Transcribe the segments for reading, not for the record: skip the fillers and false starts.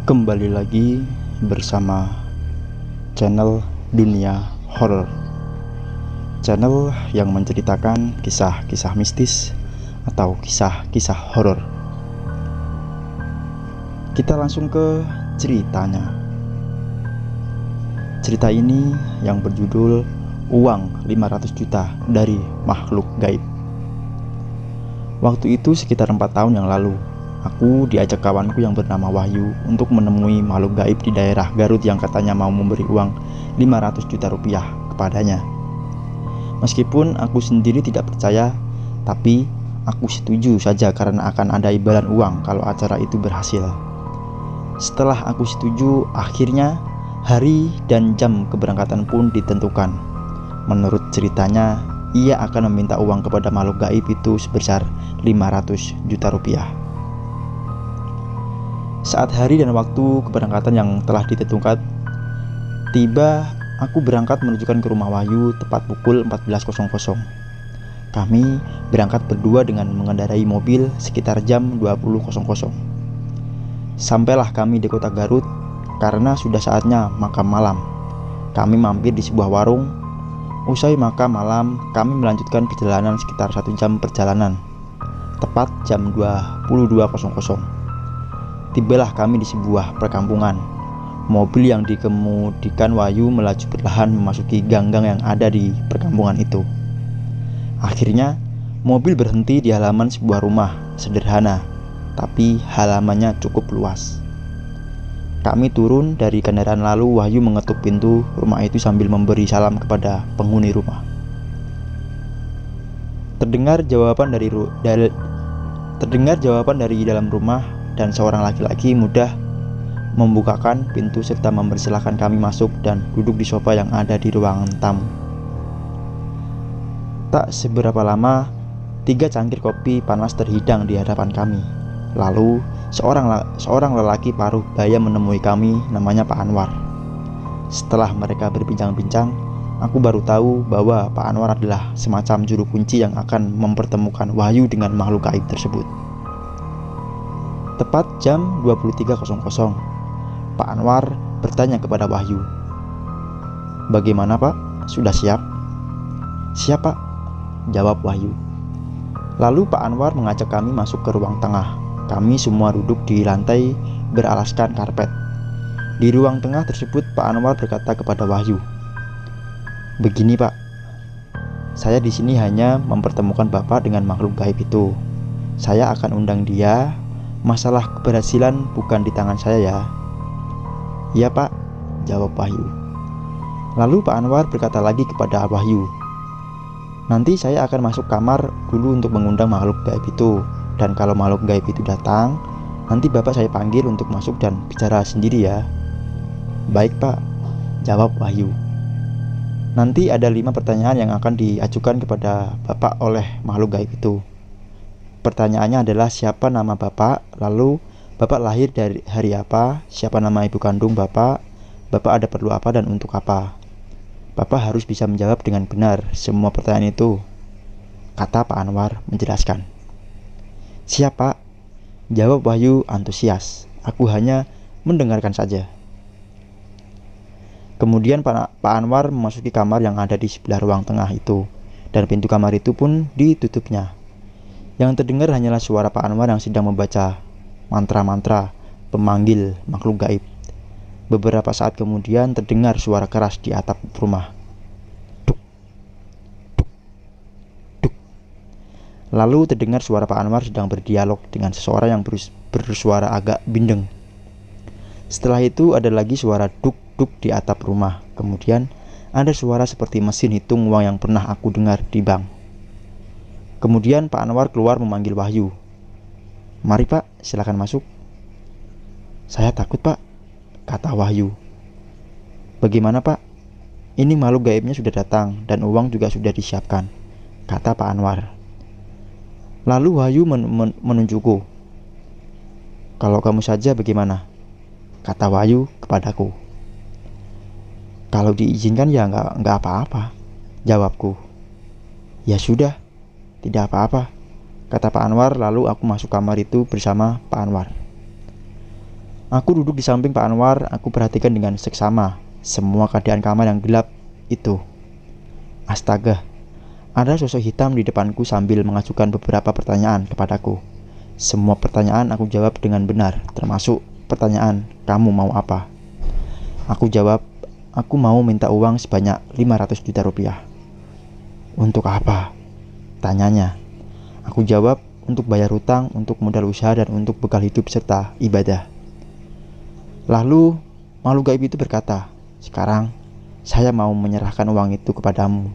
Kembali lagi bersama channel Dunia Horor, channel yang menceritakan kisah-kisah mistis atau kisah-kisah horor. Kita langsung ke ceritanya. Cerita ini yang berjudul Uang 500 juta dari Makhluk Gaib. Waktu itu sekitar 4 tahun yang lalu, aku diajak kawanku yang bernama Wahyu untuk menemui makhluk gaib di daerah Garut yang katanya mau memberi uang 500 juta rupiah kepadanya. Meskipun aku sendiri tidak percaya, tapi aku setuju saja karena akan ada imbalan uang kalau acara itu berhasil. Setelah aku setuju, akhirnya hari dan jam keberangkatan pun ditentukan. Menurut ceritanya, ia akan meminta uang kepada makhluk gaib itu sebesar 500 juta rupiah. Saat hari dan waktu keberangkatan yang telah ditentukan tiba, aku berangkat menunjukkan ke rumah Wahyu tepat pukul 14.00. Kami berangkat berdua dengan mengendarai mobil sekitar jam 20.00. Sampailah kami di kota Garut karena sudah saatnya makan malam. Kami mampir di sebuah warung. Usai makan malam, kami melanjutkan perjalanan sekitar 1 jam perjalanan. Tepat jam 22.00. Tibalah kami di sebuah perkampungan. Mobil yang dikemudikan Wahyu melaju perlahan memasuki gang-gang yang ada di perkampungan itu. Akhirnya, mobil berhenti di halaman sebuah rumah sederhana, tapi halamannya cukup luas. Kami turun dari kendaraan lalu Wahyu mengetuk pintu rumah itu sambil memberi salam kepada penghuni rumah. Terdengar jawaban dari dalam rumah, dan seorang laki-laki muda membukakan pintu serta mempersilahkan kami masuk dan duduk di sofa yang ada di ruangan tamu. Tak seberapa lama, 3 cangkir kopi panas terhidang di hadapan kami. Lalu seorang lelaki paruh baya menemui kami, namanya Pak Anwar. Setelah mereka berbincang-bincang, aku baru tahu bahwa Pak Anwar adalah semacam juru kunci yang akan mempertemukan Wahyu dengan makhluk gaib tersebut. Tepat jam 23.00, Pak Anwar bertanya kepada Wahyu, "Bagaimana Pak? Sudah siap?" "Siap Pak," jawab Wahyu. Lalu Pak Anwar mengajak kami masuk ke ruang tengah. Kami semua duduk di lantai beralaskan karpet. Di ruang tengah tersebut Pak Anwar berkata kepada Wahyu, "Begini Pak, saya di sini hanya mempertemukan Bapak dengan makhluk gaib itu. Saya akan undang dia. Masalah keberhasilan bukan di tangan saya ya." "Iya Pak," jawab Wahyu. Lalu Pak Anwar berkata lagi kepada Wahyu, "Nanti saya akan masuk kamar dulu untuk mengundang makhluk gaib itu. Dan kalau makhluk gaib itu datang, nanti Bapak saya panggil untuk masuk dan bicara sendiri ya." "Baik Pak," jawab Wahyu. "Nanti ada 5 pertanyaan yang akan diajukan kepada Bapak oleh makhluk gaib itu. Pertanyaannya adalah siapa nama Bapak, lalu Bapak lahir dari hari apa, siapa nama ibu kandung Bapak, Bapak ada perlu apa dan untuk apa. Bapak harus bisa menjawab dengan benar semua pertanyaan itu," kata Pak Anwar menjelaskan. "Siap Pak," jawab Wahyu antusias. "Aku hanya mendengarkan saja." Kemudian Pak Anwar memasuki kamar yang ada di sebelah ruang tengah itu, dan pintu kamar itu pun ditutupnya. Yang terdengar hanyalah suara Pak Anwar yang sedang membaca mantra-mantra pemanggil makhluk gaib. Beberapa saat kemudian terdengar suara keras di atap rumah. Duk, duk, duk. Lalu terdengar suara Pak Anwar sedang berdialog dengan seseorang yang bersuara agak bindeng. Setelah itu ada lagi suara duk-duk di atap rumah. Kemudian ada suara seperti mesin hitung uang yang pernah aku dengar di bank. Kemudian Pak Anwar keluar memanggil Wahyu. "Mari Pak, silakan masuk." "Saya takut Pak," kata Wahyu. "Bagaimana Pak? Ini makhluk gaibnya sudah datang dan uang juga sudah disiapkan," kata Pak Anwar. Lalu Wahyu menunjukku. "Kalau kamu saja bagaimana?" kata Wahyu kepadaku. "Kalau diizinkan ya nggak apa-apa," jawabku. "Ya sudah, tidak apa-apa," kata Pak Anwar. Lalu aku masuk kamar itu bersama Pak Anwar. Aku duduk di samping Pak Anwar, aku perhatikan dengan seksama semua keadaan kamar yang gelap itu. Astaga, ada sosok hitam di depanku sambil mengajukan beberapa pertanyaan kepadaku. Semua pertanyaan aku jawab dengan benar, termasuk pertanyaan, kamu mau apa? Aku jawab, aku mau minta uang sebanyak 500 juta rupiah. Untuk apa? Tanyanya. Aku jawab, untuk bayar hutang, untuk modal usaha, dan untuk bekal hidup serta ibadah. Lalu makhluk gaib itu berkata, sekarang saya mau menyerahkan uang itu kepadamu.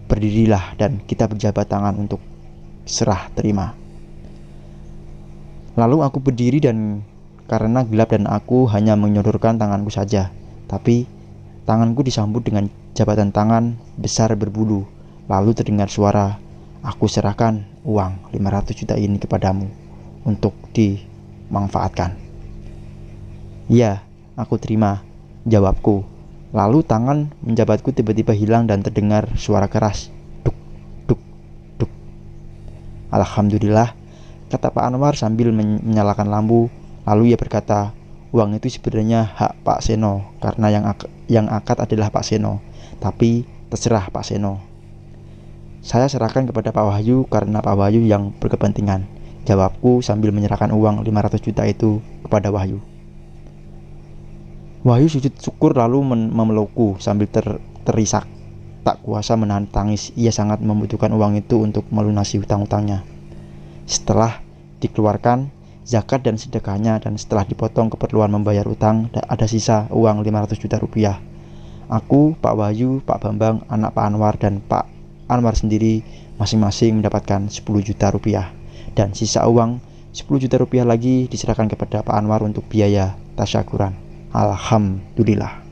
Berdirilah dan kita berjabat tangan untuk serah terima. Lalu aku berdiri dan karena gelap dan aku hanya menyodorkan tanganku saja. Tapi tanganku disambut dengan jabatan tangan besar berbulu. Lalu terdengar suara, aku serahkan uang 500 juta ini kepadamu untuk dimanfaatkan. Ya, aku terima, jawabku. Lalu tangan menjabatku tiba-tiba hilang dan terdengar suara keras. Duk, duk, duk. Alhamdulillah, kata Pak Anwar sambil menyalakan lampu. Lalu ia berkata, uang itu sebenarnya hak Pak Seno karena yang akad adalah Pak Seno. Tapi terserah Pak Seno. Saya serahkan kepada Pak Wahyu karena Pak Wahyu yang berkepentingan, jawabku sambil menyerahkan uang 500 juta itu kepada Wahyu. Wahyu sujud syukur lalu memelukku sambil terisak. Tak kuasa menahan tangis, ia sangat membutuhkan uang itu untuk melunasi hutang-hutangnya. Setelah dikeluarkan zakat dan sedekahnya dan setelah dipotong keperluan membayar utang, ada sisa uang 500 juta rupiah. Aku, Pak Wahyu, Pak Bambang, anak Pak Anwar, dan Pak Anwar sendiri masing-masing mendapatkan 10 juta rupiah. Dan sisa uang 10 juta rupiah lagi diserahkan kepada Pak Anwar untuk biaya tasyakuran. Alhamdulillah.